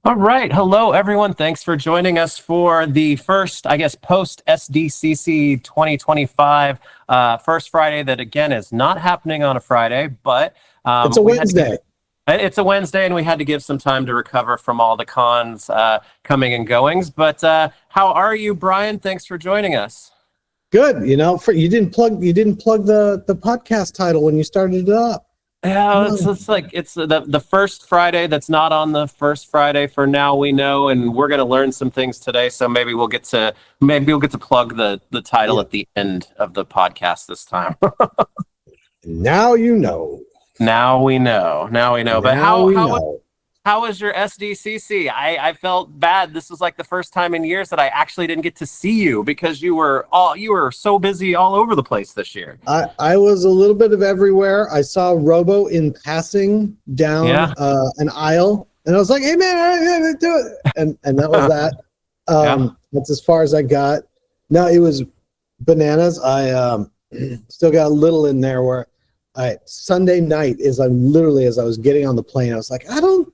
All right. Hello, everyone. Thanks for joining us for the first, post SDCC 2025 first Friday that, again, is not happening on a Friday, but It's a Wednesday. it's a Wednesday, and we had to give some time to recover from all the cons coming and goings. But how are you, Brian? Thanks for joining us. Good. You didn't plug the podcast title when you started it up. Yeah, it's the first Friday that's not on the first Friday for now, we know, and we're gonna learn some things today. So maybe we'll get to plug the title at the end of the podcast this time. Now you know. Now we know. But Know. how was your SDCC? I felt bad. This was like the first time in years that I actually didn't get to see you because you were so busy all over the place this year. I was a little bit of everywhere. I saw Robo in passing down an aisle, and I was like, "Hey man, I gotta do it," and that was that. That's as far as I got. No, it was bananas. I still got a little in there where Sunday night as I was getting on the plane, I was like, I don't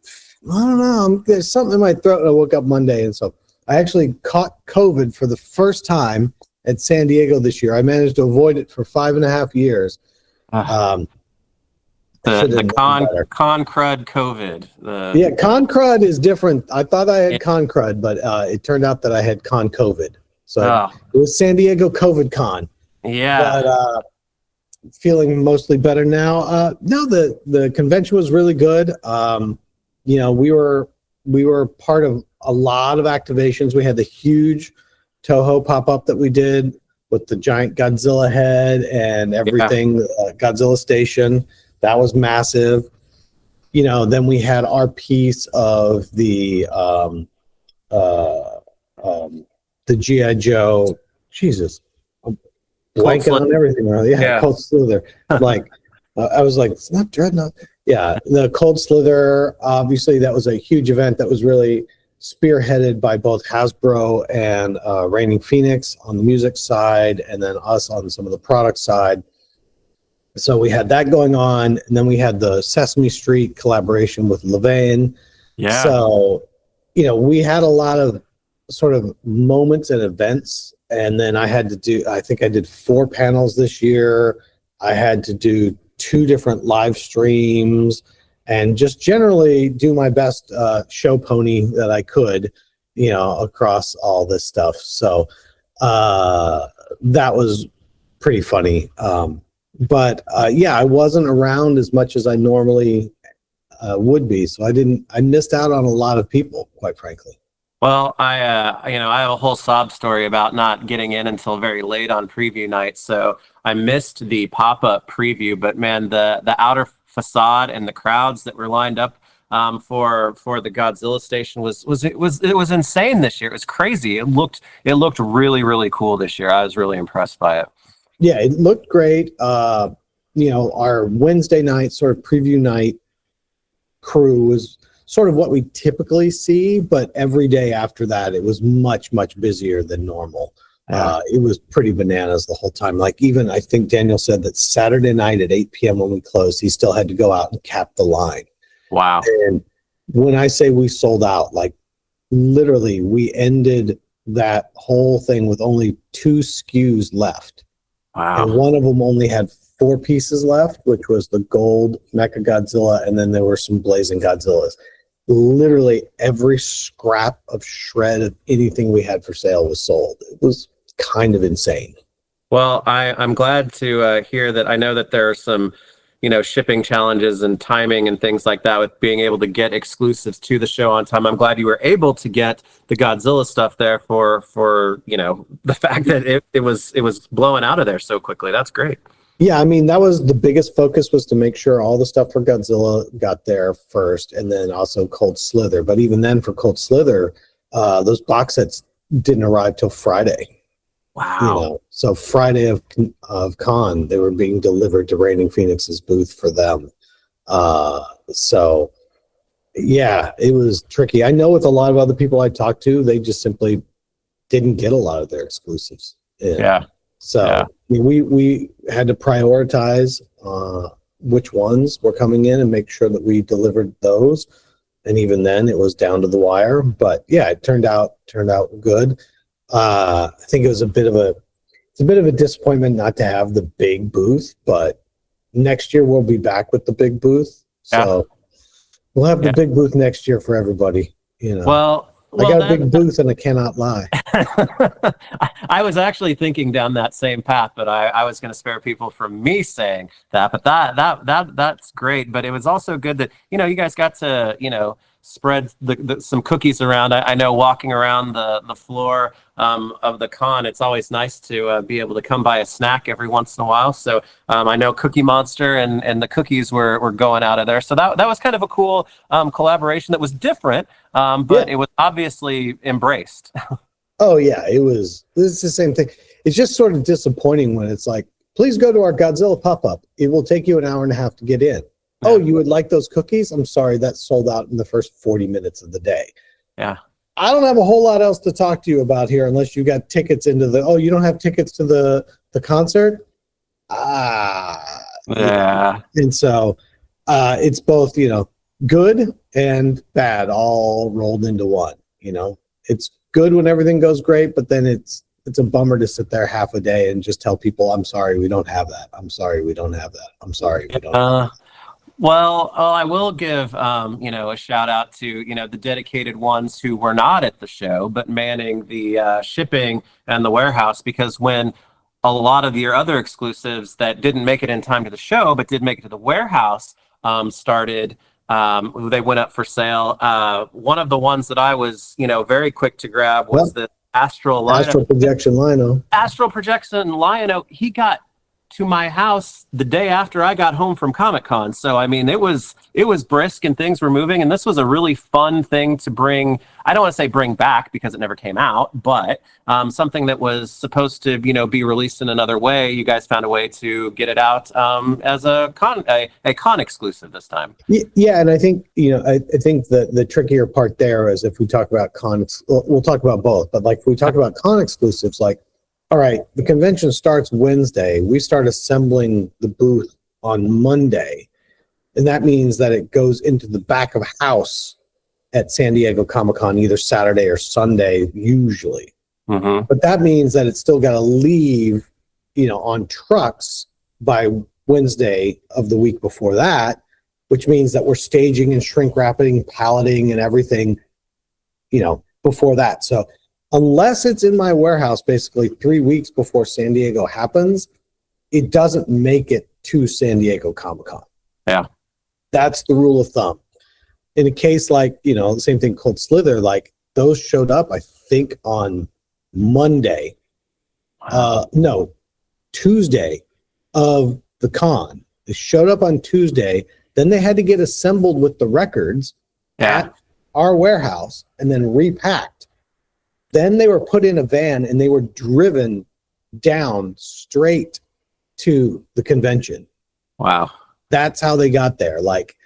know. There's something in my throat. And I woke up Monday, and so I actually caught COVID for the first time at San Diego this year. I managed to avoid it for 5.5 years. The con crud COVID. Con crud is different. I thought I had con crud, but it turned out that I had con COVID. So it was San Diego COVID con. Yeah. But feeling mostly better now. No, the convention was really good. We were part of a lot of activations. We had the huge Toho pop-up that we did with the giant Godzilla head and everything, Godzilla station. That was massive. Then we had our piece of the G.I. Joe. Jesus. Blanket on everything. Cold Slither. I was like, it's not Dreadnought. Yeah, the Cold Slither. Obviously, that was a huge event that was really spearheaded by both Hasbro and Reigning Phoenix on the music side, and then us on some of the product side. So we had that going on, and then we had the Sesame Street collaboration with Levain. Yeah. So, we had a lot of sort of moments and events. And then I think I did 4 panels this year. I had to do 2 different live streams and just generally do my best show pony that I could, across all this stuff. So that was pretty funny. But I wasn't around as much as I normally would be. So I missed out on a lot of people, quite frankly. Well, I have a whole sob story about not getting in until very late on preview night, so I missed the pop-up preview. But man, the outer facade and the crowds that were lined up for the Godzilla station was insane this year. It was crazy. It looked really, really cool this year. I was really impressed by it. Yeah, it looked great. Our Wednesday night sort of preview night crew was sort of what we typically see, but every day after that, it was much, much busier than normal. It was pretty bananas the whole time. Like even I think Daniel said that Saturday night at 8 p.m. when we closed, he still had to go out and cap the line. Wow. And when I say we sold out, like literally we ended that whole thing with only 2 SKUs left. Wow. And one of them only had 4 pieces left, which was the gold Mecha Godzilla, and then there were some Blazing Godzillas. Literally every scrap of shred of anything we had for sale was sold. It was kind of insane. Well, I'm glad to hear that. I know that there are some, shipping challenges and timing and things like that with being able to get exclusives to the show on time. I'm glad you were able to get the Godzilla stuff there for the fact that it was blowing out of there so quickly. That's great. Yeah, I mean, that was the biggest focus, was to make sure all the stuff for Godzilla got there first, and then also Cold Slither. But even then, for Cold Slither, those box sets didn't arrive till Friday. Wow. So Friday of con, they were being delivered to Reigning Phoenix's booth for them. So, yeah, it was tricky. I know with a lot of other people I talked to, they just simply didn't get a lot of their exclusives. Yeah. So we had to prioritize which ones were coming in and make sure that we delivered those. and even then it was down to the wire. But yeah, it turned out good. I think it's a bit of a disappointment not to have the big booth, but next year we'll be back with the big booth. So we'll have the big booth next year for everybody. Well, I got a big booth and I cannot lie. I was actually thinking down that same path, but I was going to spare people from me saying that. But that's great. But it was also good that you guys got to spread some cookies around. I know walking around the floor of the con, it's always nice to be able to come by a snack every once in a while. So I know Cookie Monster and the cookies were going out of there. So that was kind of a cool collaboration that was different, but it was obviously embraced. Oh yeah, it's the same thing. It's just sort of disappointing when it's like, please go to our Godzilla pop-up. It will take you an hour and a half to get in. Oh, you would like those cookies? I'm sorry, that's sold out in the first 40 minutes of the day. Yeah. I don't have a whole lot else to talk to you about here unless you got tickets into you don't have tickets to the concert? Yeah. And so it's both, good and bad all rolled into one. It's good when everything goes great, but then it's a bummer to sit there half a day and just tell people, I'm sorry, we don't have that. I'm sorry, we don't have that. I'm sorry, we don't have that. Well, I will give, a shout out to, the dedicated ones who were not at the show, but manning the shipping and the warehouse, because when a lot of your other exclusives that didn't make it in time to the show, but did make it to the warehouse, started, they went up for sale. One of the ones that I was, very quick to grab was the Astral Projection Lino. Astral Projection Lino. He got to my house the day after I got home from Comic-Con. So, I mean, it was brisk and things were moving. And this was a really fun thing to bring. I don't want to say bring back because it never came out, but something that was supposed to, be released in another way. You guys found a way to get it out as a con exclusive this time. Yeah. And I think, I think the trickier part there is if we talk about we'll talk about both, but like if we talk about con exclusives, like, all right, the convention starts Wednesday. We start assembling the booth on Monday. And that means that it goes into the back of house at San Diego Comic-Con either Saturday or Sunday, usually. Mm-hmm. But that means that it's still got to leave, on trucks by Wednesday of the week before that, which means that we're staging and shrink wrapping, palleting and everything, before that. So unless it's in my warehouse basically 3 weeks before San Diego happens, it doesn't make it to San Diego Comic-Con. Yeah. That's the rule of thumb. In a case like, the same thing called Slither, like those showed up, I think, on Monday. No, Tuesday of the con. They showed up on Tuesday. Then they had to get assembled with the records at our warehouse and then repacked. Then they were put in a van and they were driven down straight to the convention. Wow. That's how they got there. Like,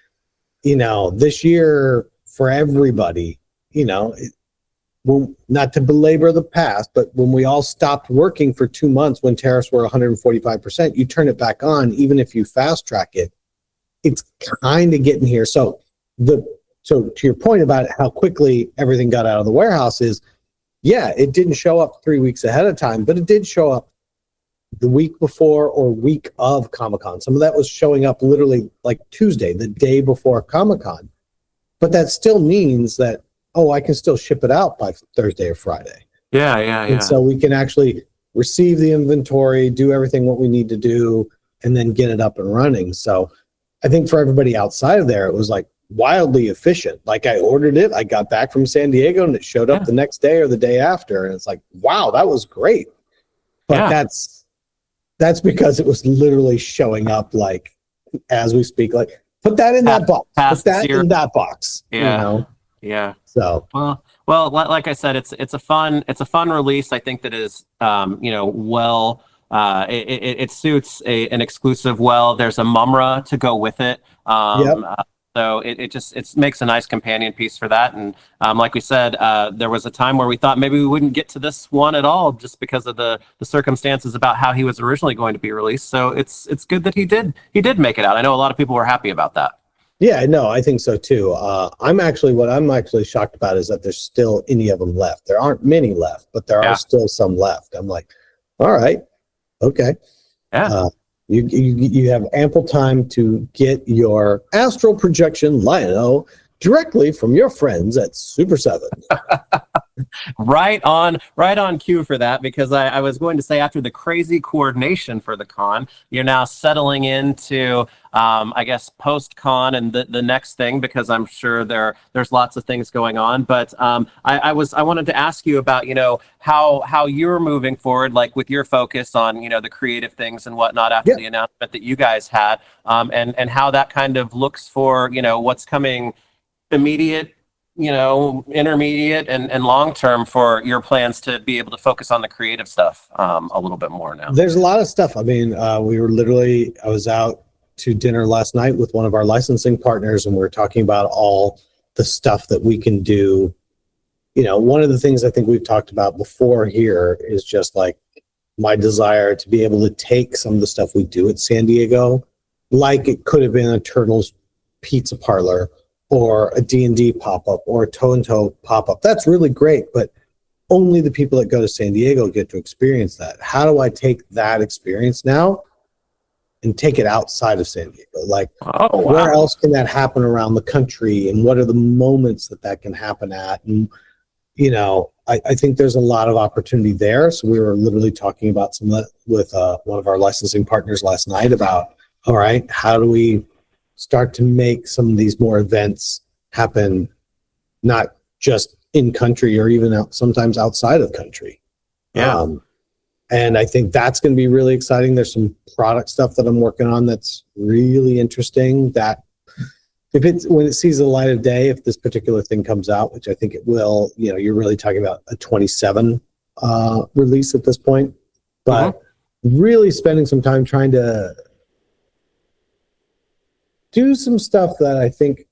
this year for everybody, well, not to belabor the past, but when we all stopped working for 2 months when tariffs were 145%, you turn it back on, even if you fast track it, it's kind of getting here. So to your point about how quickly everything got out of the warehouse is, yeah, it didn't show up 3 weeks ahead of time, but it did show up the week before or week of Comic-Con. Some of that was showing up literally like Tuesday, the day before Comic-Con. But that still means that, I can still ship it out by Thursday or Friday. Yeah. And so we can actually receive the inventory, do everything what we need to do, and then get it up and running. So I think for everybody outside of there, it was like wildly efficient. Like I ordered it, I got back from San Diego, and it showed up the next day or the day after. And it's like, wow, that was great. But that's because it was literally showing up like as we speak. Like put that in that box. Put that in that box. Yeah. Yeah. So well, like I said, it's a fun release. I think that is it suits an exclusive well. There's a Mumra to go with it. So it makes a nice companion piece for that. And like we said, there was a time where we thought maybe we wouldn't get to this one at all just because of the circumstances about how he was originally going to be released. So it's good that he did make it out. I know a lot of people were happy about that. Yeah, no, I think so too. What I'm actually shocked about is that there's still any of them left. There aren't many left, but there are Yeah. still some left. I'm like, all right, okay. Yeah. You have ample time to get your astral projection Lino directly from your friends at Super7. Right on cue for that, because I was going to say, after the crazy coordination for the con, you're now settling into I guess post-con and the next thing, because I'm sure there's lots of things going on. But I wanted to ask you about, how you're moving forward, like with your focus on, the creative things and whatnot after the announcement that you guys had, and how that kind of looks for, what's coming immediate, intermediate and long term, for your plans to be able to focus on the creative stuff a little bit more now. There's a lot of stuff. I mean, I was out to dinner last night with one of our licensing partners, and we were talking about all the stuff that we can do. One of the things I think we've talked about before here is just like my desire to be able to take some of the stuff we do at San Diego, like it could have been a Turtles pizza parlor or a D&D pop-up or a toe-and-toe pop-up. That's really great, but only the people that go to San Diego get to experience that. How do I take that experience now and take it outside of San Diego? Like, where else can that happen around the country, and what are the moments that can happen at? And, I think there's a lot of opportunity there. So we were literally talking about some of that with one of our licensing partners last night about, all right, how do we start to make some of these more events happen, not just in country or even sometimes outside of country. Yeah. And I think that's going to be really exciting. There's some product stuff that I'm working on that's really interesting, that when it sees the light of day, if this particular thing comes out, which I think it will, you're really talking about a 27 release at this point, but really spending some time trying to do some stuff that I think,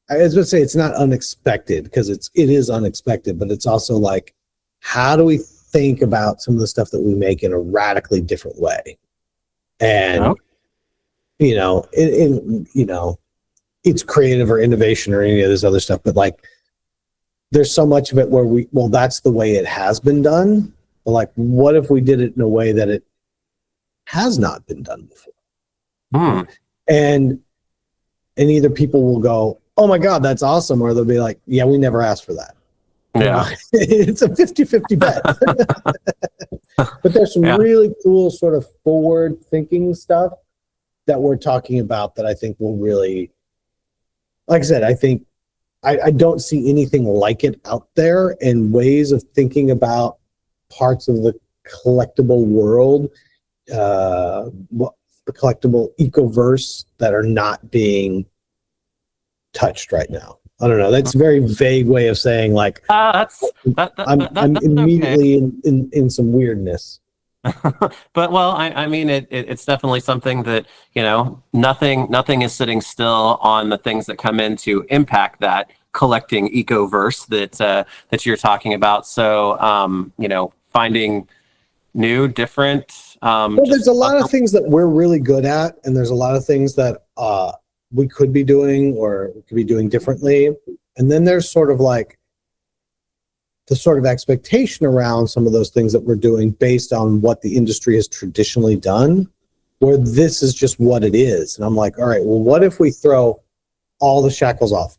I was going to say, it's not unexpected, because it is unexpected, but it's also like, how do we think about some of the stuff that we make in a radically different way? And, it's creative or innovation or any of this other stuff, but like, there's so much of it where that's the way it has been done. But like, what if we did it in a way that it has not been done before? And either people will go, oh my God, that's awesome, or they'll be like, yeah, we never asked for that. Yeah. It's a 50-50 bet. But there's some really cool sort of forward thinking stuff that we're talking about that I think will really, like I said, I think I don't see anything like it out there, and ways of thinking about parts of the collectible world, the collectible ecoverse, that are not being touched right now. I don't know. That's a very vague way of saying, like, I'm immediately okay in some weirdness. But I mean, it's definitely something that, nothing is sitting still on the things that come in to impact that collecting ecoverse that you're talking about. So finding new, different. Well, there's a lot of things that we're really good at, and there's a lot of things that we could be doing or we could be doing differently. And then there's sort of like the sort of expectation around some of those things that we're doing based on what the industry has traditionally done, where this is just what it is. And I'm like, all right, well, what if we throw all the shackles off?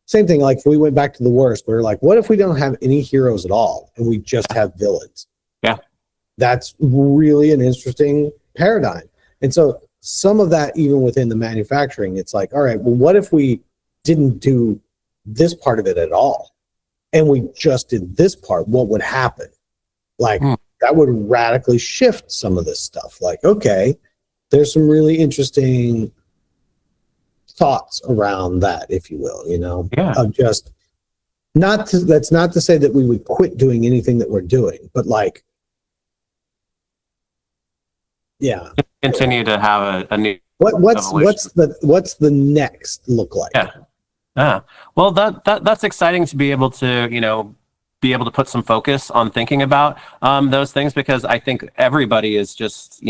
Same thing, like if we went back to the worst, we were like, what if we don't have any heroes at all and we just have villains? Yeah. That's really an interesting paradigm. And so some of that, even within the manufacturing, it's like, all right, well, what if we didn't do this part of it at all, and we just did this part? What would happen? Like, that would radically shift some of this stuff. Like, okay, there's some really interesting thoughts around that, if you will, of just that's not to say that we would quit doing anything that we're doing, but like, continue to have a new what's the next look like? Well, that's exciting to be able to put some focus on thinking about those things, because I think everybody is just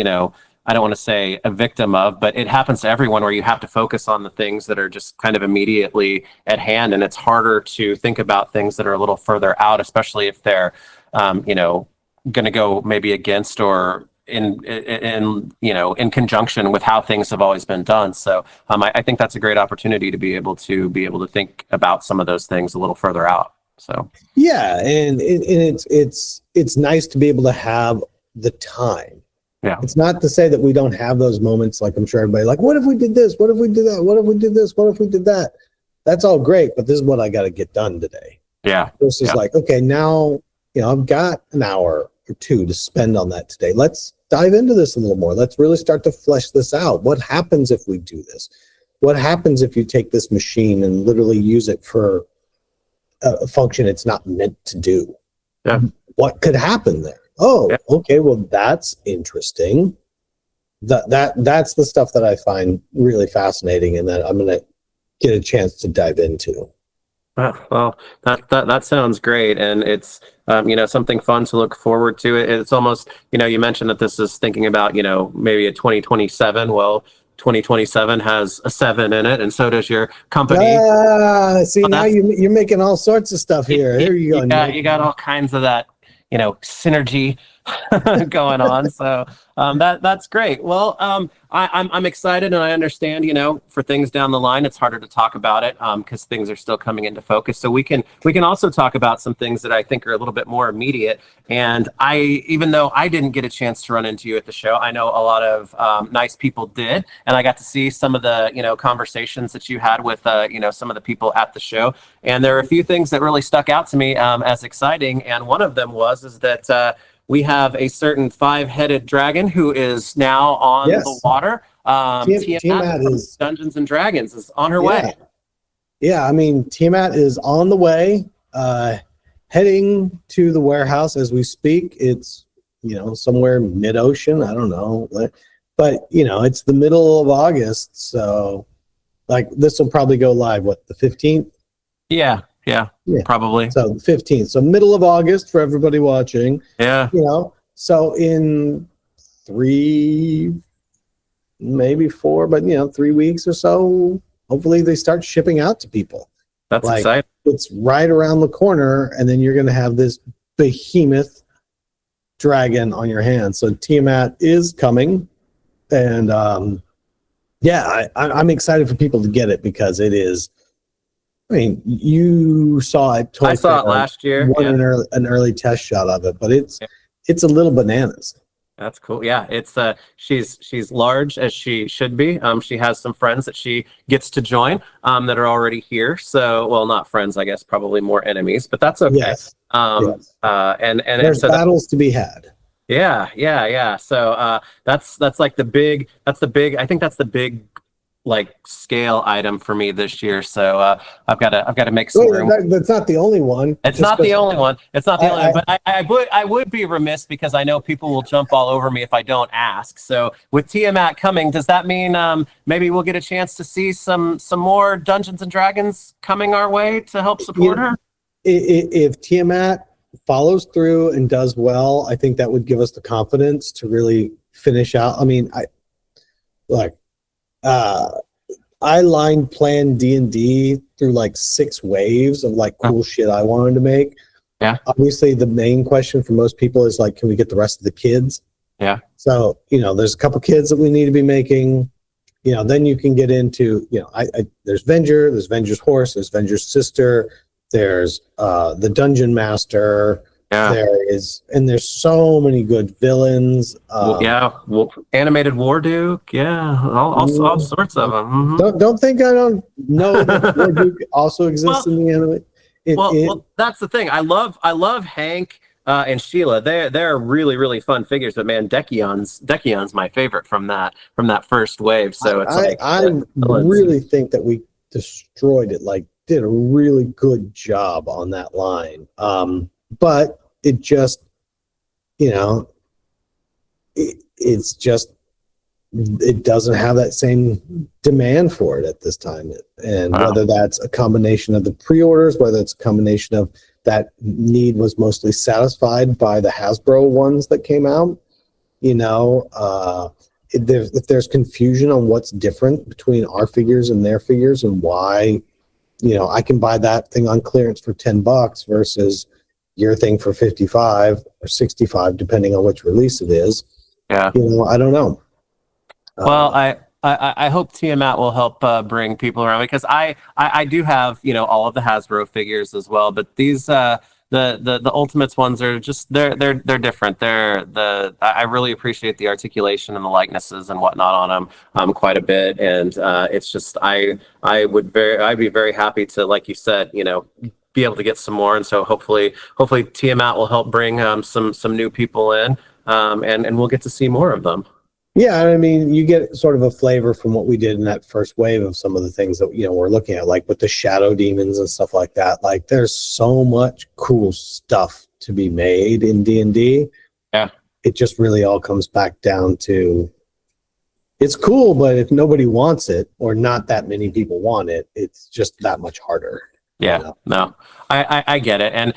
I don't want to say a victim of, but it happens to everyone where you have to focus on the things that are just kind of immediately at hand. And it's harder to think about things that are a little further out, especially if they're, going to go maybe against or in conjunction with how things have always been done. So I think that's a great opportunity to be able to think about some of those things a little further out. So yeah, and it's nice to be able to have the time. Yeah. It's not to say that we don't have those moments, like I'm sure everybody like, what if we did this? What if we did that? What if we did this? What if we did that? That's all great, but this is what I got to get done today. Yeah. Versus like, okay, now, I've got an hour or two to spend on that today. Let's dive into this a little more. Let's really start to flesh this out. What happens if we do this? What happens if you take this machine and literally use it for a function it's not meant to do? Yeah. What could happen there? Oh, yeah. Okay. Well, that's interesting. That's the stuff that I find really fascinating, and that I'm going to get a chance to dive into. Well, that sounds great, and it's something fun to look forward to. It's almost you mentioned that this is thinking about maybe a 2027. Well, 2027 has a 7 in it, and so does your company. See, well, now you're making all sorts of stuff here. Here you go. You got all kinds of that synergy going on. So that's great. Well, I'm excited, and I understand, for things down the line, it's harder to talk about it because things are still coming into focus. So we can also talk about some things that I think are a little bit more immediate. And even though I didn't get a chance to run into you at the show, I know a lot of nice people did, and I got to see some of the conversations that you had with some of the people at the show. And there are a few things that really stuck out to me as exciting. And one of them is that we have a certain 5-headed dragon who is now on the water. Tiamat is Dungeons and Dragons is on her way. Yeah, I mean, Tiamat is on the way, heading to the warehouse as we speak. It's somewhere mid-ocean. I don't know, but it's the middle of August, so like this will probably go live the 15th. Yeah, probably. So the 15th. So middle of August for everybody watching. Yeah. So in 3, maybe 4, but 3 weeks or so, hopefully they start shipping out to people. That's exciting. It's right around the corner, and then you're going to have this behemoth dragon on your hands. So Tiamat is coming, and I'm excited for people to get it because it is. I mean, you saw it. I saw it last year. An early test shot of it, but it's a little bananas. That's cool. Yeah, it's she's large as she should be. She has some friends that she gets to join that are already here. So, well, not friends, I guess, probably more enemies, but that's okay. Yes. And there's battles to be had. Yeah. So that's like the big. I think that's the big scale item for me this year. So I've got to make some room. That's not the only one. It's not the only one. But I would be remiss because I know people will jump all over me if I don't ask. So with Tiamat coming, does that mean maybe we'll get a chance to see some more Dungeons and Dragons coming our way to help support her? If Tiamat follows through and does well, I think that would give us the confidence to really finish out. I mean, I line planned D&D through 6 waves of cool shit I wanted to make. Yeah. Obviously, the main question for most people is can we get the rest of the kids? Yeah. So there's a couple kids that we need to be making. Then you can get into there's Venger, there's Venger's horse, there's Venger's sister, there's the dungeon master. Yeah. There's so many good villains. Animated Warduke. Yeah, all sorts of them. Mm-hmm. Don't think I don't know that Warduke also exists in the anime. Well, that's the thing. I love Hank and Sheila. They're really, really fun figures. But man, Dekion's my favorite from that first wave. So I really think that we destroyed it. Did a really good job on that line. But it just, it's just, it doesn't have that same demand for it at this time. And whether that's a combination of the pre-orders, whether it's a combination of that need was mostly satisfied by the Hasbro ones that came out, if there's confusion on what's different between our figures and their figures and why, I can buy that thing on clearance for $10 versus your thing for 55 or 65, depending on which release it is. Yeah. I don't know. Well, I hope Tiamat will help bring people around, because I do have all of the Hasbro figures as well, but these the Ultimates ones are just they're different. I really appreciate the articulation and the likenesses and whatnot on them quite a bit, and it's just I'd be very happy to, like you said, be able to get some more, and so hopefully Tiamat will help bring some new people in, and we'll get to see more of them. Yeah, I mean, you get sort of a flavor from what we did in that first wave of some of the things that we're looking at, like with the shadow demons and stuff like that. Like, there's so much cool stuff to be made in D&D. Yeah, it just really all comes back down to it's cool, but if nobody wants it or not that many people want it, it's just that much harder. Yeah, no, I get it, and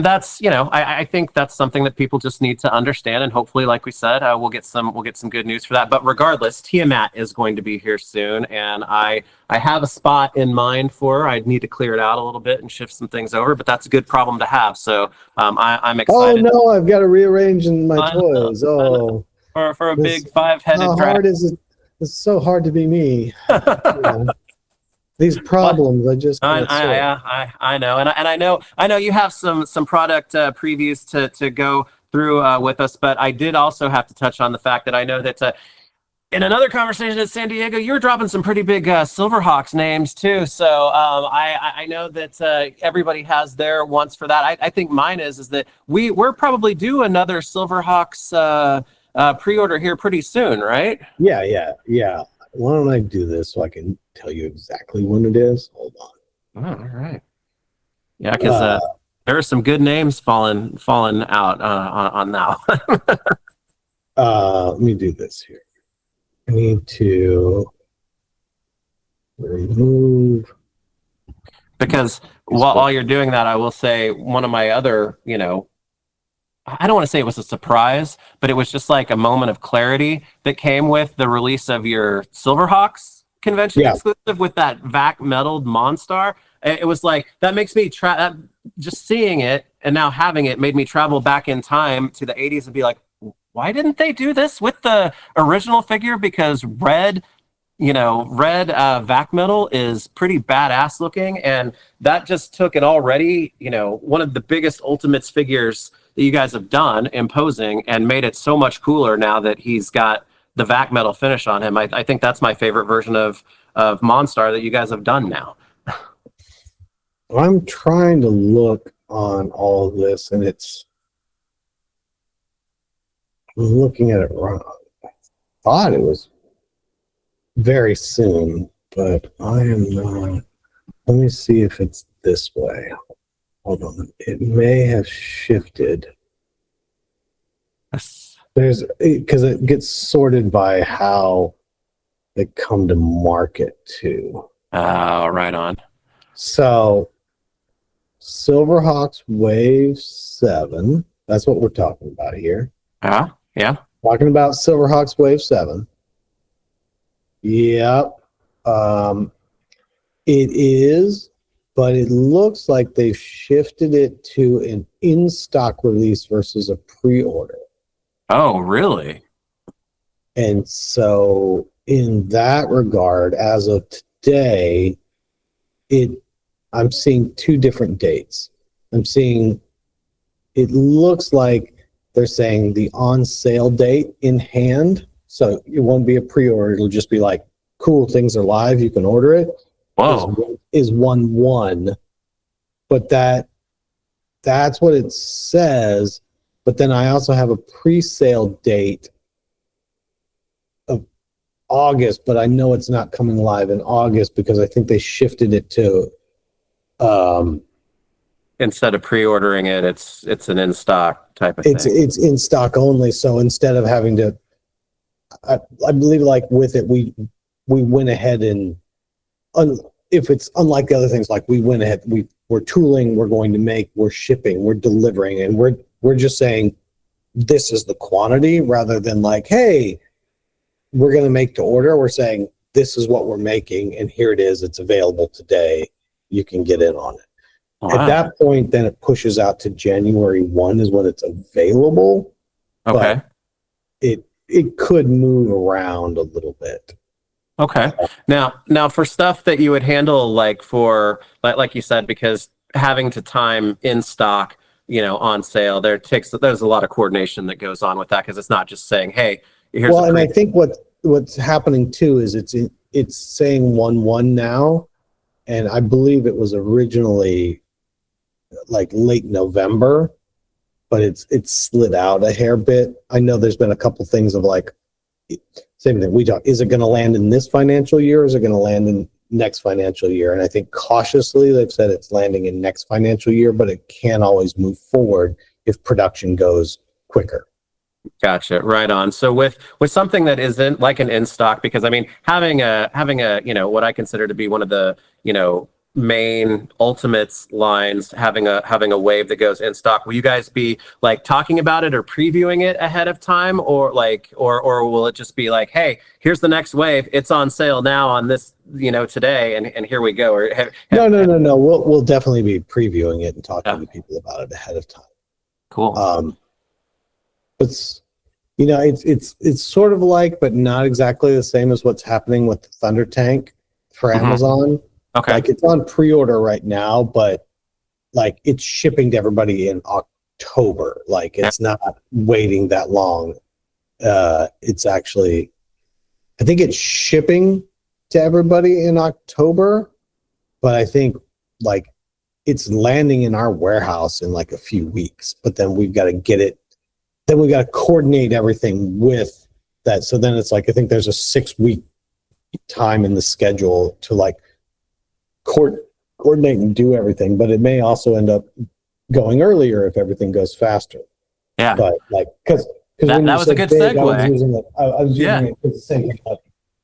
that's I think that's something that people just need to understand, and hopefully, like we said, we'll get some good news for that. But regardless, Tiamat is going to be here soon, and I have a spot in mind for her. I need to clear it out a little bit and shift some things over, but that's a good problem to have. So I'm excited. Oh no, I've got to rearrange my toys. Oh, for a big 5-headed. How hard is it? It's so hard to be me. These problems, I just can't I know, and I know you have some product previews to go through with us, but I did also have to touch on the fact that I know that in another conversation at San Diego, you were dropping some pretty big Silverhawks names too. So I know that everybody has their wants for that. I think mine is that we're probably due another Silverhawks pre-order here pretty soon, right? Yeah. Why don't I do this so I can tell you exactly when it is? Hold on. Oh, all right. Yeah, because there are some good names falling out on that one. Let me do this here. I need to remove. Because while you're doing that, I will say one of my other, I don't want to say it was a surprise, but it was just like a moment of clarity that came with the release of your Silverhawks convention exclusive with that vac metaled Monstar. It was like, that makes me just seeing it and now having it made me travel back in time to the 80s and be like, why didn't they do this with the original figure? Because red vac metal is pretty badass looking, and that just took an already, one of the biggest Ultimates figures that you guys have done, imposing, and made it so much cooler now that he's got the vac metal finish on him. I think that's my favorite version of Monstar that you guys have done now. I'm trying to look on all of this, and I'm looking at it wrong. I thought it was very soon, but I am not. Let me see if it's this way. Hold on. It may have shifted. Because it gets sorted by how they come to market too. Right on. So Silverhawks Wave 7. That's what we're talking about here. Yeah. Talking about Silverhawks Wave 7. Yep. It is, but it looks like they've shifted it to an in-stock release versus a pre-order. Oh, really? And so in that regard, as of today, I'm seeing two different dates. It looks like they're saying the on-sale date in hand. So it won't be a pre-order. It'll just be like, cool, things are live. You can order it. Whoa. Is 1/1. But that's what it says. But then I also have a pre-sale date of August, but I know it's not coming live in August because I think they shifted it to instead of pre-ordering it, it's an in-stock type of thing. It's in stock only. So instead of having to, I believe, like with it, we went ahead and if it's unlike the other things, like we went ahead, we're tooling, we're going to make, we're shipping, we're delivering, and we're just saying this is the quantity rather than like, hey, we're going to make to order. We're saying this is what we're making, and here it is. It's available today. You can get in on it. Wow. At that point, then it pushes out to January 1 is when it's available. Okay. But it could move around a little bit. Okay. Now for stuff that you would handle like you said, because having to time in stock, on sale, there's a lot of coordination that goes on with that, because it's not just saying, hey, here's well, and I think what's happening too is it's saying 1/1 now, and I believe it was originally like late November, but it's slid out a hair bit. I know there's been a couple things of like, same thing we talk, is it going to land in this financial year, or is it going to land in next financial year? And I think cautiously they've said it's landing in next financial year, but it can always move forward if production goes quicker. Gotcha. Right on. So with something that isn't like an in stock, because I mean, having a what I consider to be one of the main Ultimates lines, having a wave that goes in stock, will you guys be like talking about it or previewing it ahead of time, or will it just be like, hey, here's the next wave, it's on sale now on this today, and here we go? Or no, we'll definitely be previewing it and talking to people about it ahead of time. Cool. It's it's sort of like, but not exactly the same as what's happening with the Thunder Tank for Amazon. Okay. Like it's on pre-order right now, but like it's shipping to everybody in October. Like it's not waiting that long. It's actually, I think it's shipping to everybody in October, but I think like it's landing in our warehouse in like a few weeks, but then we've got to get it. Then we got to coordinate everything with that. So then it's like, I think there's a 6-week time in the schedule to like coordinate and do everything, but it may also end up going earlier if everything goes faster. Yeah. But like, because that was a good segue. I was using it for the same thing.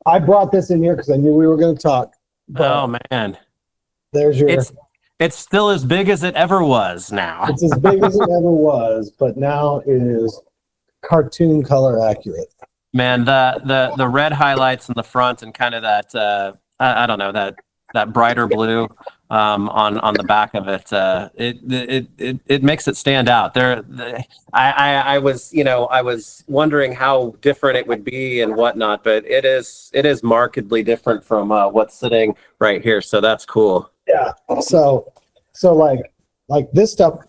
I brought this in here because I knew we were going to talk. Oh man. There's your. It's still as big as it ever was now. It's as big as it ever was, but now it is cartoon color accurate. Man, the red highlights in the front and kind of that I don't know, that brighter blue on the back of it, it makes it stand out. I was wondering how different it would be and whatnot, but it is markedly different from what's sitting right here. So that's cool. Yeah. So like this stuff.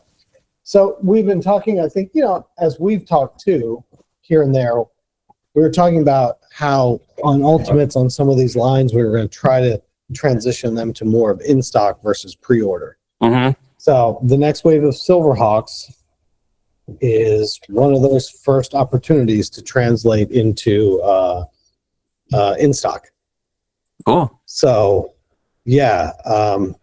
So we've been talking, I think, as we've talked too, here and there, we were talking about how on Ultimates, on some of these lines, we were going to try to transition them to more of in stock versus pre-order. Mm-hmm. So the next wave of Silverhawks is one of those first opportunities to translate into in stock. Cool. So yeah,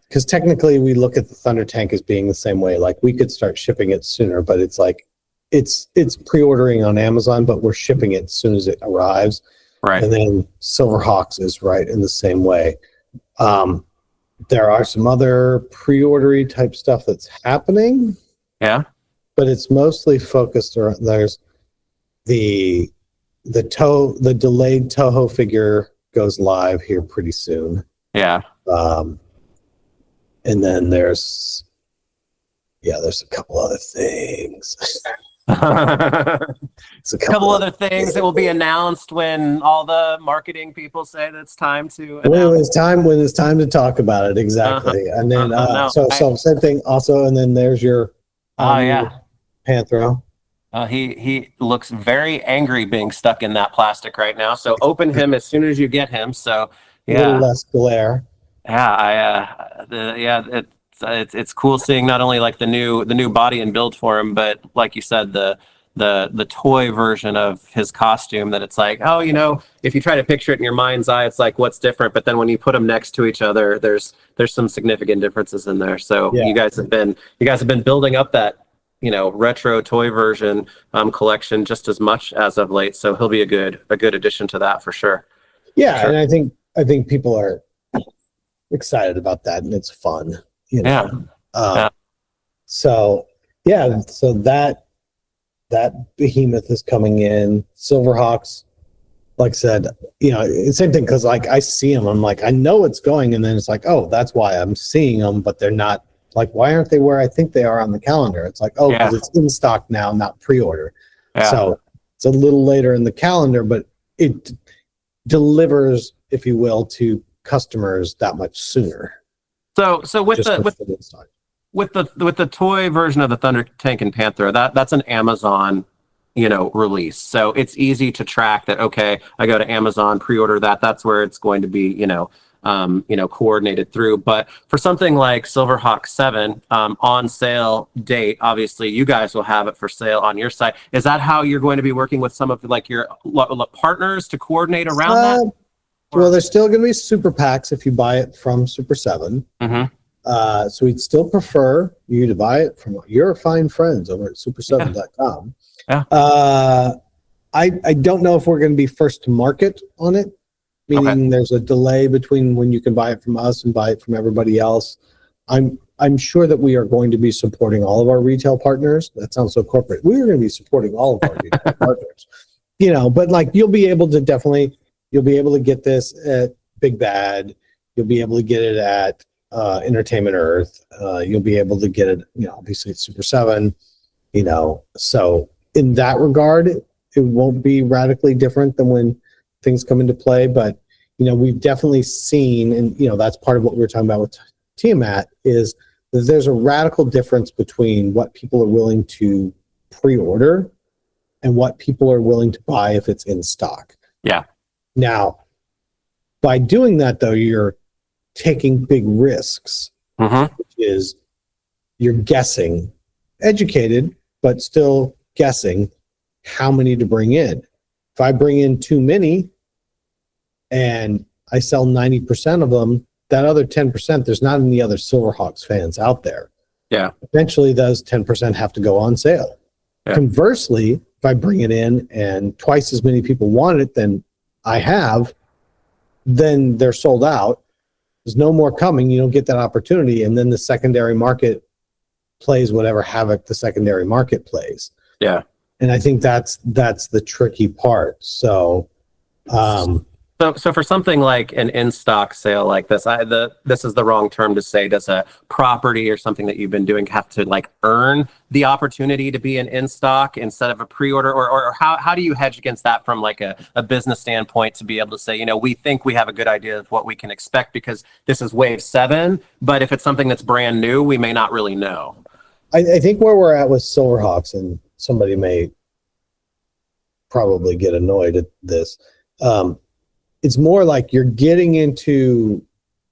because technically we look at the Thunder Tank as being the same way. Like we could start shipping it sooner, but it's like it's pre-ordering on Amazon, but we're shipping it as soon as it arrives. Right. And then Silverhawks is right in the same way. There are some other pre-ordery type stuff that's happening. Yeah. But it's mostly focused around, there's the delayed Toho figure goes live here pretty soon. Yeah. And then there's a couple other things. It's a couple other things that will be announced when all the marketing people say that it's time to announce. When it's time to talk about it, exactly. And then so same thing also, and then there's your Panthro. He looks very angry being stuck in that plastic right now. So open him as soon as you get him. So a little less glare. Yeah, it's cool seeing not only like the new body and build for him, but like you said, the toy version of his costume, that it's like, oh, if you try to picture it in your mind's eye, it's like, what's different? But then when you put them next to each other, there's some significant differences in there. So you guys have been building up that retro toy version collection just as much as of late. So he'll be a good addition to that for sure. Yeah, sure. And I think people are excited about that, and it's fun. So that behemoth is coming in. Silverhawks like I said, it's same thing because like I see them, I'm like, I know it's going, and then it's like, oh, that's why I'm seeing them, but they're not. Like, why aren't they where I think they are on the calendar? It's like, oh, because it's in stock now, not pre-order. Yeah. So it's a little later in the calendar, but it delivers, if you will, to customers that much sooner. So with the toy version of the Thunder Tank and Panther, that's an Amazon, release. So it's easy to track that. Okay, I go to Amazon, pre-order that. That's where it's going to be, coordinated through. But for something like Silverhawks 7, on sale date, obviously you guys will have it for sale on your site. Is that how you're going to be working with some of like your partners to coordinate around that? Well, there's still going to be super packs if you buy it from Super 7. Mm-hmm. So we'd still prefer you to buy it from your fine friends over at super7.com. Yeah. I don't know if we're going to be first to market on it, meaning there's a delay between when you can buy it from us and buy it from everybody else. I'm sure that we are going to be supporting all of our retail partners. That sounds so corporate. We are going to be supporting all of our retail partners. But like you'll be able to get this at Big Bad. You'll be able to get it at Entertainment Earth. You'll be able to get it, obviously at Super 7. So in that regard, it won't be radically different than when things come into play. But we've definitely seen, and that's part of what we were talking about with Tiamat, is that there's a radical difference between what people are willing to pre-order and what people are willing to buy if it's in stock. Yeah. Now, by doing that, though, you're taking big risks, which is you're guessing, educated, but still guessing how many to bring in. If I bring in too many and I sell 90% of them, that other 10%, there's not any other Silverhawks fans out there. Yeah. Eventually, those 10% have to go on sale. Yeah. Conversely, if I bring it in and twice as many people want it than I have, then they're sold out. There's no more coming. You don't get that opportunity. And then the secondary market plays whatever havoc the secondary market plays. Yeah. And I think that's the tricky part. So, So for something like an in-stock sale like this, this is the wrong term to say. Does a property or something that you've been doing have to like earn the opportunity to be an in-stock instead of a pre-order, or how do you hedge against that from like a business standpoint to be able to say, we think we have a good idea of what we can expect because this is wave 7, but if it's something that's brand new, we may not really know. I think where we're at with Silverhawks, and somebody may probably get annoyed at this, it's more like you're getting into,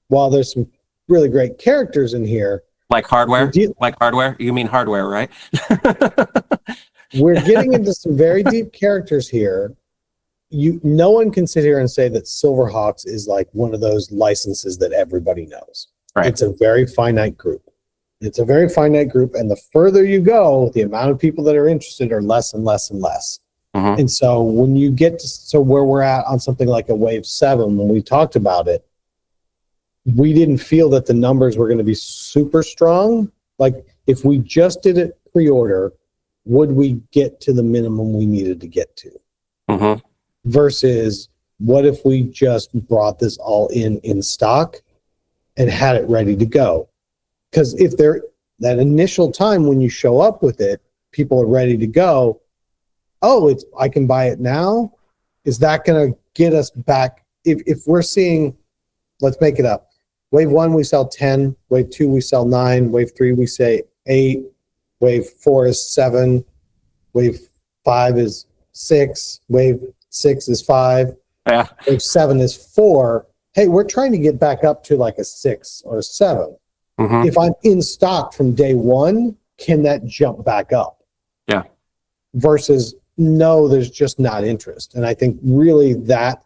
while there's some really great characters in here. Like hardware? Like hardware? You mean hardware, right? We're getting into some very deep characters here. No one can sit here and say that Silverhawks is like one of those licenses that everybody knows. Right. It's a very finite group. And the further you go, the amount of people that are interested are less and less and less. Mm-hmm. And so when you get to where we're at on something like a Wave 7, when we talked about it, we didn't feel that the numbers were going to be super strong. Like if we just did it pre-order, would we get to the minimum we needed to get to? Mm-hmm. Versus what if we just brought this all in stock and had it ready to go? Because if that initial time when you show up with it, people are ready to go. Oh, I can buy it now. Is that going to get us back? If we're seeing, let's make it up. Wave 1, we sell 10. Wave 2, we sell 9. Wave 3, we say 8. Wave 4 is 7. Wave 5 is 6. Wave 6 is 5. Yeah. Wave 7 is 4. Hey, we're trying to get back up to like a 6 or a 7. Mm-hmm. If I'm in stock from day 1, can that jump back up? Yeah. Versus no, there's just not interest. And I think really that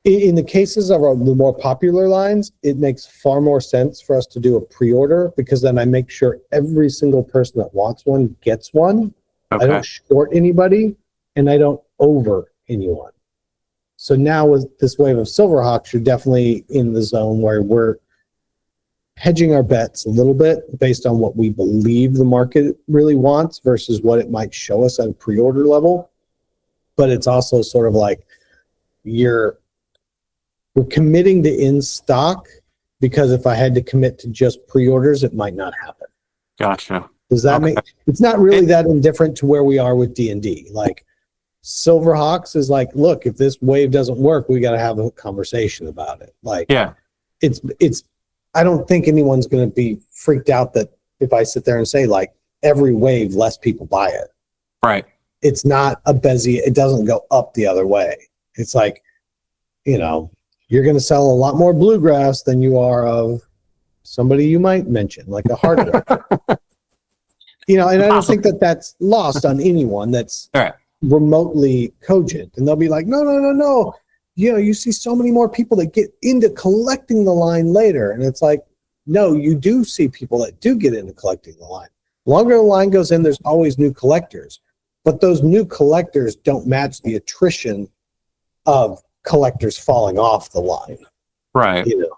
in the cases of the more popular lines, it makes far more sense for us to do a pre-order, because then I make sure every single person that wants one gets one. Okay. I don't short anybody and I don't over anyone. So now with this wave of Silverhawks, you're definitely in the zone where we're hedging our bets a little bit based on what we believe the market really wants versus what it might show us at a pre-order level. But it's also sort of like, we're committing to in stock, because if I had to commit to just pre-orders, it might not happen. Gotcha. Does that make, it's not really that indifferent to where we are with D&D. Like Silverhawks is like, look, if this wave doesn't work, we got to have a conversation about it. Like, yeah, it's, I don't think anyone's going to be freaked out that if I sit there and say like every wave, less people buy it. right. It's not a Bezier. It doesn't go up the other way. It's like, you know, you're going to sell a lot more bluegrass than you are of somebody you might mention, like a hardware. You know, and I don't think that that's lost on anyone that's remotely cogent. And they'll be like, no. You know, you see so many more people that get into collecting the line later. And it's like, no, you do see people that do get into collecting the line. The longer the line goes in, there's always new collectors. But those new collectors don't match the attrition of collectors falling off the line. Right. You know?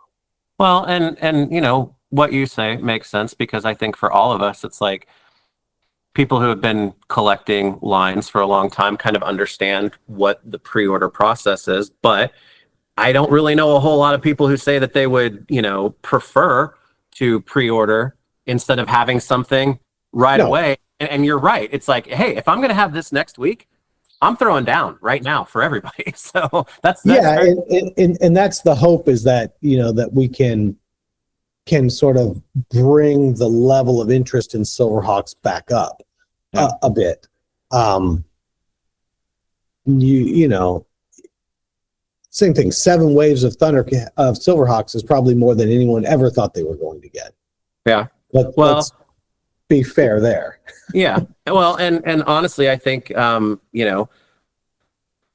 Well, and you know, what you say makes sense, because I think for all of us, it's like people who have been collecting lines for a long time kind of understand what the pre-order process is, but I don't really know a whole lot of people who say that they would, you know, prefer to pre-order instead of having something right away. And you're right. It's like, hey, if I'm going to have this next week, I'm throwing down right now for everybody. So that's and that's the hope, is that, you know, that we can sort of bring the level of interest in Silverhawks back up a bit. You know, same thing. 7 waves of Silverhawks is probably more than anyone ever thought they were going to get. Yeah. But let's be fair there. Yeah. Well, and honestly, I think, you know,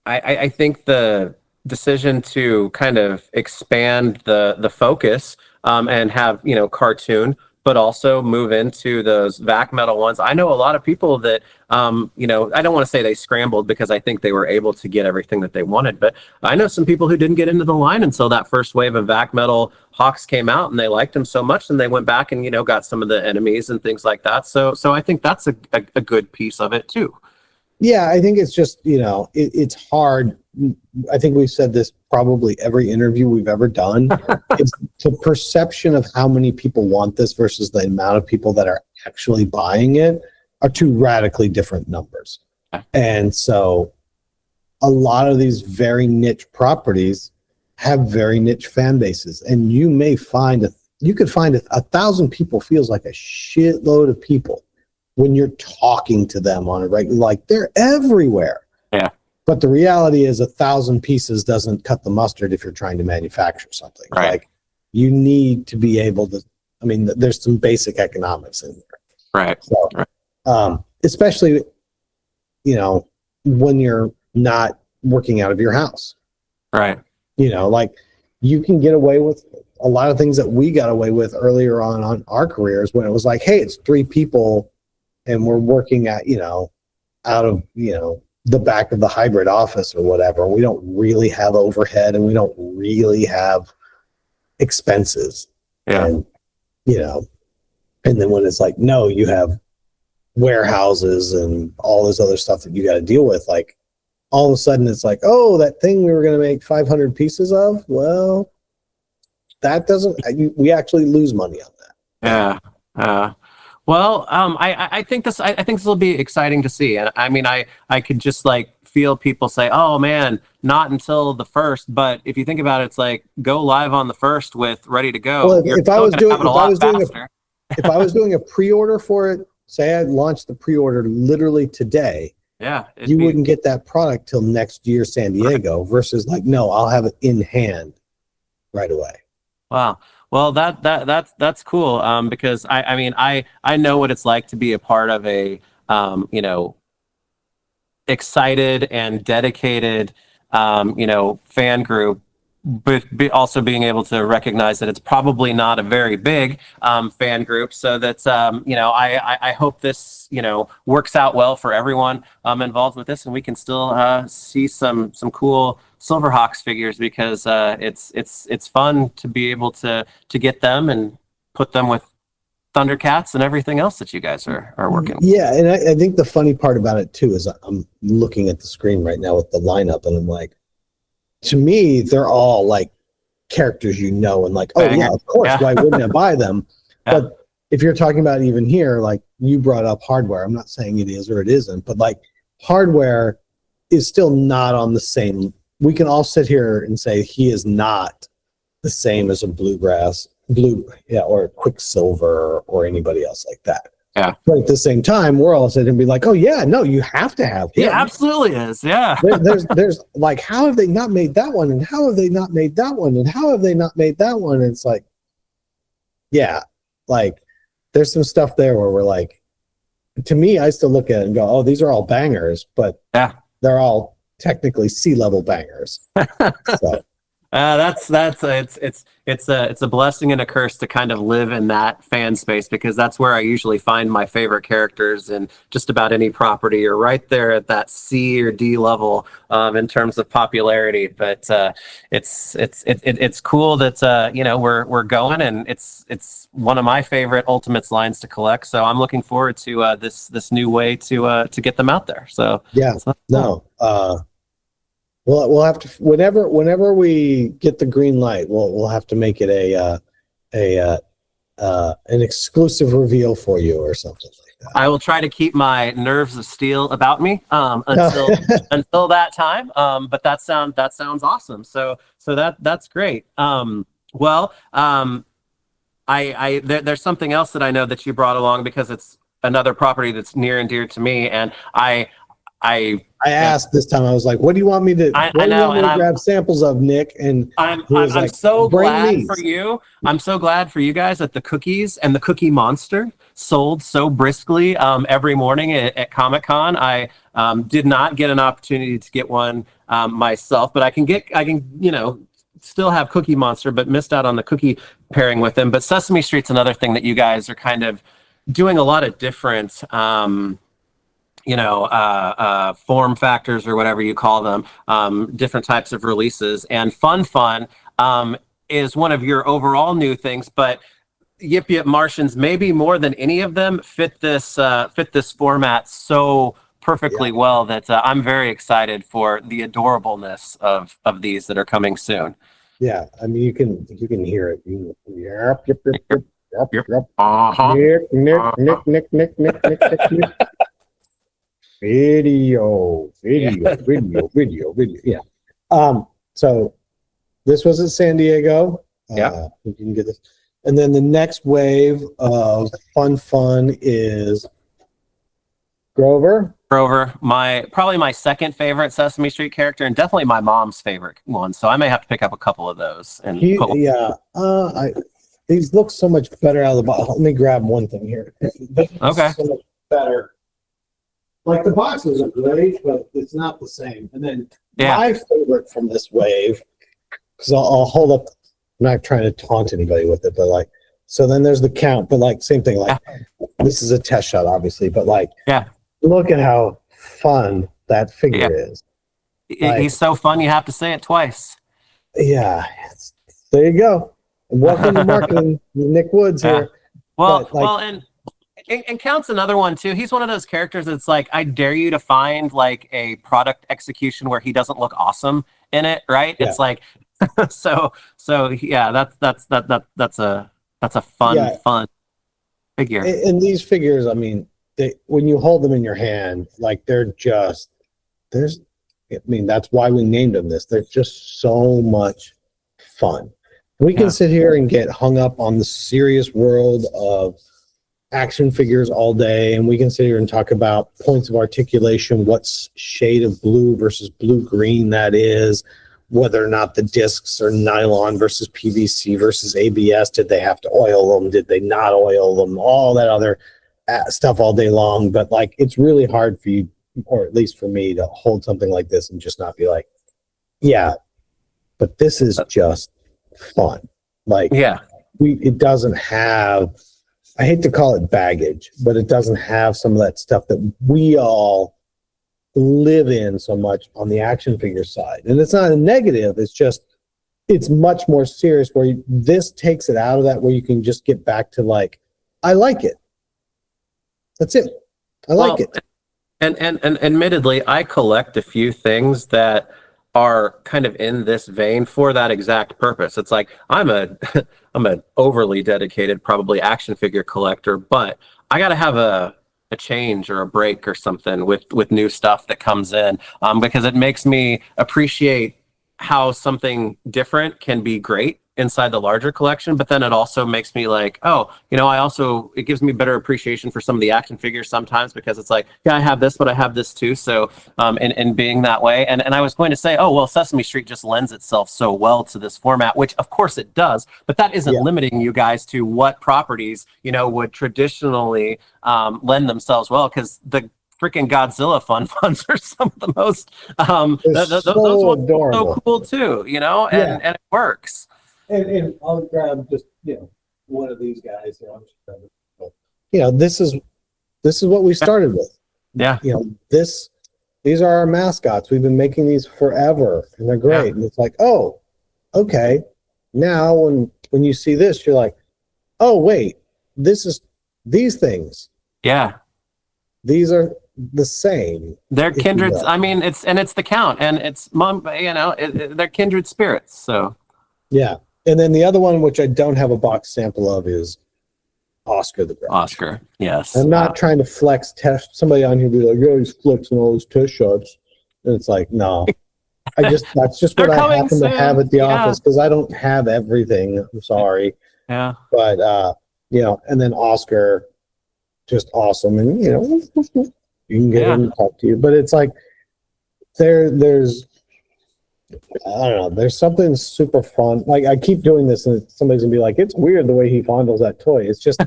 I think the decision to kind of expand the focus and have, you know, cartoon, but also move into those vac metal ones. I know a lot of people that, you know, I don't want to say they scrambled, because I think they were able to get everything that they wanted, but I know some people who didn't get into the line until that first wave of vac metal Hawks came out, and they liked them so much, and they went back and, you know, got some of the enemies and things like that. So I think that's a good piece of it too. Yeah, I think it's just, you know, it's hard. I think we've said this probably every interview we've ever done. It's the perception of how many people want this versus the amount of people that are actually buying it are two radically different numbers. And so a lot of these very niche properties have very niche fan bases. And you may find, you could find 1,000 people feels like a shitload of people when you're talking to them on a regular, like they're everywhere. Yeah. But the reality is 1,000 pieces doesn't cut the mustard if you're trying to manufacture something. Right. Like you need to be able to, I mean, there's some basic economics in there. Right. So, especially, you know, when you're not working out of your house. Right. You know, like you can get away with a lot of things that we got away with earlier on our careers, when it was like, hey, it's 3 people and we're working at, you know, out of, you know, the back of the hybrid office or whatever. We don't really have overhead and we don't really have expenses. Yeah. And, you know, and then when it's like, no, you have warehouses and all this other stuff that you got to deal with, like all of a sudden it's like, oh, that thing we were going to make 500 pieces of. Well, that doesn't, we actually lose money on that. Yeah. Well, I think this will be exciting to see. And I mean, I could just like feel people say, oh man, not until the 1st. But if you think about it, it's like go live on the 1st with ready to go. Well, if I was doing a pre-order for it, say I launched the pre-order literally today. Yeah. You wouldn't get that product till next year, San Diego, versus like, no, I'll have it in hand right away. Wow. Well, that's cool. Because I mean, I know what it's like to be a part of a, you know, excited and dedicated, you know, fan group, but also being able to recognize that it's probably not a very big fan group. So that's, you know, I hope this, you know, works out well for everyone involved with this, and we can still see some cool Silverhawks figures, because it's fun to be able to get them and put them with ThunderCats and everything else that you guys are working with. Yeah, and I think the funny part about it too is I'm looking at the screen right now with the lineup, and I'm like, to me, they're all like characters, and like, oh Banger. yeah, of course, why wouldn't I buy them? Yeah. But if you're talking about even here, like you brought up hardware, I'm not saying it is or it isn't, but like hardware is still not on the same. We can all sit here and say he is not the same as a or Quicksilver or anybody else like that. Yeah. But at the same time, we're all sitting and be like, oh yeah, no, you have to have him. He absolutely is. Yeah. there's like, how have they not made that one? And how have they not made that one? And how have they not made that one? And it's like, yeah, like there's some stuff there where we're like, to me, I still look at it and go, oh, these are all bangers, but yeah, they're all technically C-level bangers. So. It's a blessing and a curse to kind of live in that fan space, because that's where I usually find my favorite characters in just about any property, or right there at that C or D level in terms of popularity. But it's cool that we're going, and it's one of my favorite Ultimates lines to collect. So I'm looking forward to this new way to get them out there. So yeah, no. We'll have to, whenever we get the green light, we'll have to make it an exclusive reveal for you or something like that. I will try to keep my nerves of steel about me until that time. But that sounds awesome. So that's great. There's something else that I know that you brought along, because it's another property that's near and dear to me, and I asked this time. I was like, "What do you want me to? Grab samples of, Nick?" And I'm so glad for you. I'm so glad for you guys that the cookies and the Cookie Monster sold so briskly every morning at Comic-Con. I did not get an opportunity to get one myself, but I can still have Cookie Monster, but missed out on the cookie pairing with them. But Sesame Street's another thing that you guys are kind of doing a lot of different. Form factors, or whatever you call them, different types of releases. And Fun is one of your overall new things, but Yip Yip Martians, maybe more than any of them, fit this format so perfectly well that I'm very excited for the adorableness of these that are coming soon. Yeah, I mean, you can hear it. Yep. Nick. Video. Yeah. So this was at San Diego. Yeah. You can get this. And then the next wave of fun is Grover. Probably my second favorite Sesame Street character, and definitely my mom's favorite one. So I may have to pick up a couple of those. And these look so much better out of the box. Let me grab one thing here. Okay. So much better. Like the boxes are great, but it's not the same. And then my favorite from this wave, because I'll hold up. I'm not trying to taunt anybody with it, but like, so then there's the count, but like same thing. Like this is a test shot, obviously, but like, look at how fun that figure is. He's so fun. You have to say it twice. Yeah, there you go. Welcome to marketing, Nick Woods here. And Count's another one too. He's one of those characters that's like, I dare you to find like a product execution where he doesn't look awesome in it, right? Yeah. It's like, so yeah, that's a fun figure. And these figures, I mean, when you hold them in your hand, like that's why we named them this. They're just so much fun. We can sit here and get hung up on the serious world of action figures all day, and we can sit here and talk about points of articulation, what shade of blue versus blue-green that is, whether or not the discs are nylon versus PVC versus ABS. Did they have to oil them? Did they not oil them? All that other stuff all day long. But like, it's really hard for you, or at least for me, to hold something like this and just not be like, yeah, but this is just fun. Like, it doesn't have, I hate to call it baggage, but it doesn't have some of that stuff that we all live in so much on the action figure side. And it's not a negative, it's just, it's much more serious, where this takes it out of that, where you can just get back to like, I like it. That's it. I like it. And admittedly, I collect a few things that are kind of in this vein for that exact purpose. It's like I'm a I'm an overly dedicated, probably action figure collector, but I got to have a change or a break or something with new stuff that comes in, because it makes me appreciate how something different can be great inside the larger collection, but then it also makes me like, oh, it gives me better appreciation for some of the action figures sometimes, because it's like, yeah, I have this, but I have this too. So and being that way, and I was going to say, oh well, Sesame Street just lends itself so well to this format, which of course it does, but that isn't limiting you guys to what properties would traditionally lend themselves well, because the freaking Godzilla funds are some of the most those ones are so cool too, and it works. And I'll grab just one of these guys. This is what we started with. Yeah. These are our mascots. We've been making these forever, and they're great. Yeah. And it's like, oh, okay. Now when you see this, you're like, oh wait, this is these things. Yeah. These are the same. They're kindred. I mean, it's the count, and it's they're kindred spirits. So yeah. And then the other one, which I don't have a box sample of, is Oscar the Grouch. Oscar, yes. I'm not trying to flex test somebody on here be like, yeah, he's flexing all his test shots. And it's like, no. That's just what I happen to have at the office, because I don't have everything. I'm sorry. Yeah. But and then Oscar, just awesome. And you can get him to talk to you. But it's like there's I don't know. There's something super fun. Like I keep doing this, and somebody's gonna be like, "It's weird the way he fondles that toy." It's just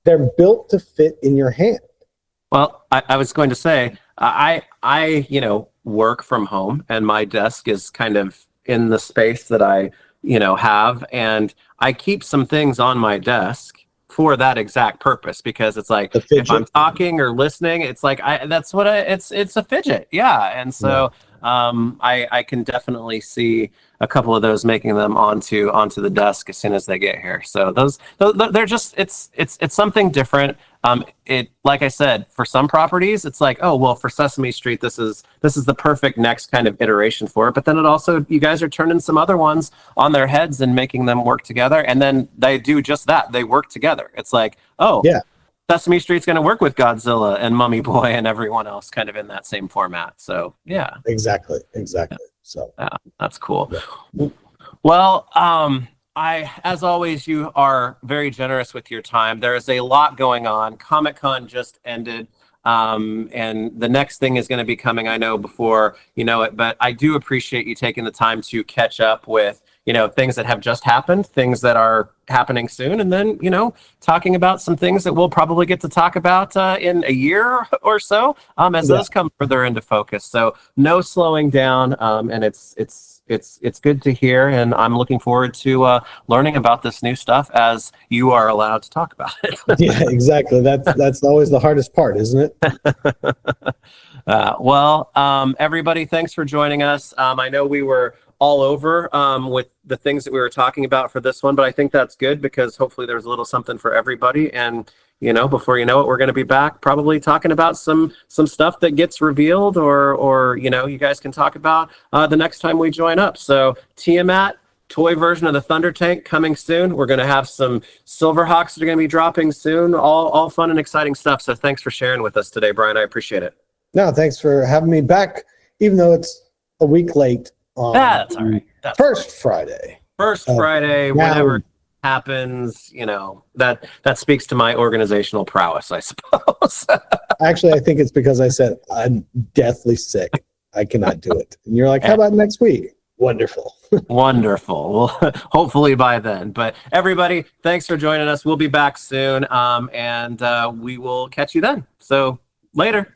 they're built to fit in your hand. Well, I was going to say, I work from home, and my desk is kind of in the space that I have, and I keep some things on my desk for that exact purpose, because it's like if I'm talking or listening, it's like it's a fidget, and so. Yeah. I can definitely see a couple of those making them onto the desk as soon as they get here. So those they're just it's something different. It, like I said, for some properties it's like, oh well, for Sesame Street this is the perfect next kind of iteration for it. But then it also, you guys are turning some other ones on their heads and making them work together, and then they do just that. They work together. It's like, oh yeah. Sesame Street's going to work with Godzilla and Mummy Boy and everyone else kind of in that same format. So, yeah. Exactly. Yeah. So, yeah, that's cool. Yeah. Well, as always, you are very generous with your time. There is a lot going on. Comic-Con just ended. And the next thing is going to be coming, I know, before you know it, but I do appreciate you taking the time to catch up with things that have just happened, things that are happening soon, and then talking about some things that we'll probably get to talk about in a year or so as those come further into focus. So no slowing down, and it's good to hear, and I'm looking forward to learning about this new stuff as you are allowed to talk about it. Yeah, exactly. That's always the hardest part, isn't it? Everybody, thanks for joining us. I know we were all over with the things that we were talking about for this one, but I think that's good, because hopefully there's a little something for everybody. And before you know it, we're going to be back probably talking about some stuff that gets revealed, or you guys can talk about the next time we join up. So Tiamat, toy version of the Thunder Tank, coming soon. We're going to have some Silverhawks that are going to be dropping soon. All fun and exciting stuff. So thanks for sharing with us today, Brian. I appreciate it. No, thanks for having me back, even though it's a week late. That's all right. Friday. Friday, whenever it happens, that speaks to my organizational prowess, I suppose. Actually, I think it's because I said I'm deathly sick. I cannot do it. And you're like, how about next week? Wonderful. Wonderful. Well, hopefully by then. But everybody, thanks for joining us. We'll be back soon, and we will catch you then. So later.